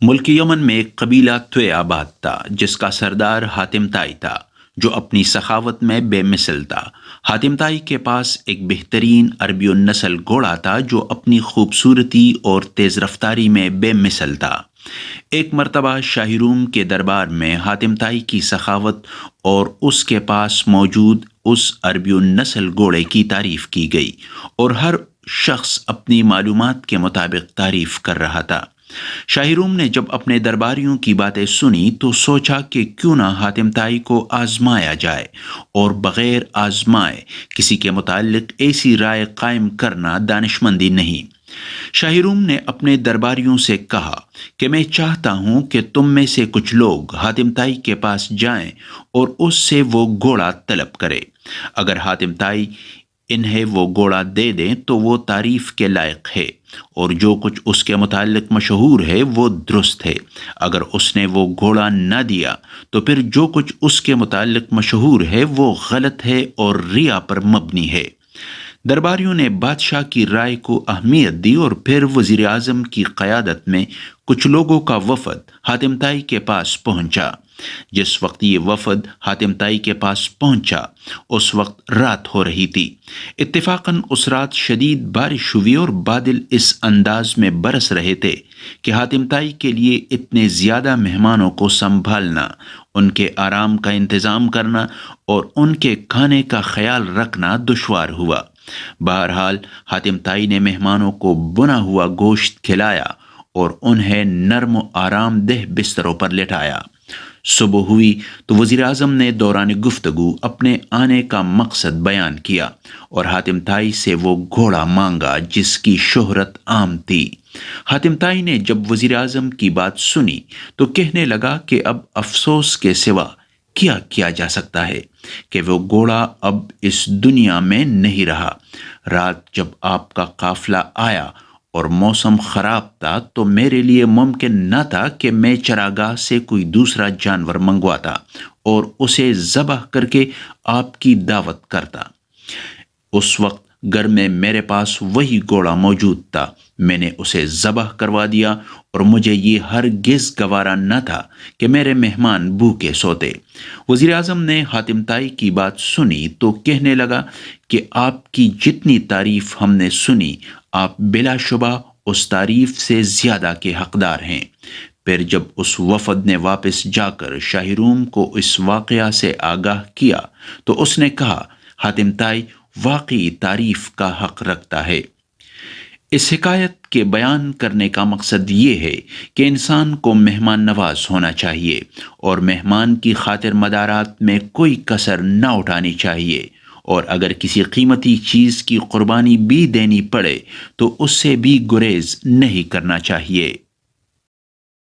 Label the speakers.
Speaker 1: ملک یمن میں ایک قبیلہ طوے آباد تھا جس کا سردار حاتم طائی تھا، جو اپنی سخاوت میں بے مثل تھا۔ حاتم طائی کے پاس ایک بہترین عربی النسل گھوڑا تھا جو اپنی خوبصورتی اور تیز رفتاری میں بے مثل تھا۔ ایک مرتبہ شاہی روم کے دربار میں حاتم طائی کی سخاوت اور اس کے پاس موجود اس عربی النسل گھوڑے کی تعریف کی گئی، اور ہر شخص اپنی معلومات کے مطابق تعریف کر رہا تھا۔ شاہی روم نے جب اپنے درباریوں کی باتیں سنی تو سوچا کہ کیوں نہ حاتم طائی کو آزمایا جائے، اور بغیر آزمائے کسی کے متعلق ایسی رائے قائم کرنا دانشمندی نہیں۔ شاہی روم نے اپنے درباریوں سے کہا کہ میں چاہتا ہوں کہ تم میں سے کچھ لوگ حاتم طائی کے پاس جائیں اور اس سے وہ گھوڑا طلب کرے۔ اگر حاتم طائی انہیں وہ گھوڑا دے دیں تو وہ تعریف کے لائق ہے، اور جو کچھ اس کے متعلق مشہور ہے وہ درست ہے۔ اگر اس نے وہ گھوڑا نہ دیا تو پھر جو کچھ اس کے متعلق مشہور ہے وہ غلط ہے اور ریا پر مبنی ہے۔ درباریوں نے بادشاہ کی رائے کو اہمیت دی، اور پھر وزیر اعظم کی قیادت میں کچھ لوگوں کا وفد حاتم طائی کے پاس پہنچا۔ جس وقت یہ وفد حاتم طائی کے پاس پہنچا اس وقت رات ہو رہی تھی۔ اتفاقاً اس رات شدید بارش ہوئی اور بادل اس انداز میں برس رہے تھے کہ حاتم طائی کے لیے اتنے زیادہ مہمانوں کو سنبھالنا، ان کے آرام کا انتظام کرنا اور ان کے کھانے کا خیال رکھنا دشوار ہوا۔ بہرحال حاتم طائی نے مہمانوں کو بنا ہوا گوشت کھلایا اور انہیں نرم و آرام دہ بستروں پر لٹایا۔ صبح ہوئی تو وزیر اعظم نے دوران گفتگو اپنے آنے کا مقصد بیان کیا اور حاتم طائی سے وہ گھوڑا مانگا جس کی شہرت عام تھی۔ حاتم طائی نے جب وزیر اعظم کی بات سنی تو کہنے لگا کہ اب افسوس کے سوا کیا کیا جا سکتا ہے کہ وہ گھوڑا اب اس دنیا میں نہیں رہا۔ رات جب آپ کا قافلہ آیا اور موسم خراب تھا تو میرے لیے ممکن نہ تھا کہ میں چراگاہ سے کوئی دوسرا جانور منگواتا اور اسے ذبح کر کے آپ کی دعوت کرتا۔ اس وقت گھر میں میرے پاس وہی گھوڑا موجود تھا، میں نے اسے ذبح کروا دیا، اور مجھے یہ ہرگز گوارا نہ تھا کہ میرے مہمان بھوکے سوتے۔ وزیر اعظم نے حاتم طائی کی بات سنی تو کہنے لگا کہ آپ کی جتنی تعریف ہم نے سنی، آپ بلا شبہ اس تعریف سے زیادہ کے حقدار ہیں۔ پھر جب اس وفد نے واپس جا کر شاہی روم کو اس واقعہ سے آگاہ کیا تو اس نے کہا، حاتم طائی واقعی تعریف کا حق رکھتا ہے۔ اس حکایت کے بیان کرنے کا مقصد یہ ہے کہ انسان کو مہمان نواز ہونا چاہیے اور مہمان کی خاطر مدارات میں کوئی کسر نہ اٹھانی چاہیے، اور اگر کسی قیمتی چیز کی قربانی بھی دینی پڑے تو اس سے بھی گریز نہیں کرنا چاہیے۔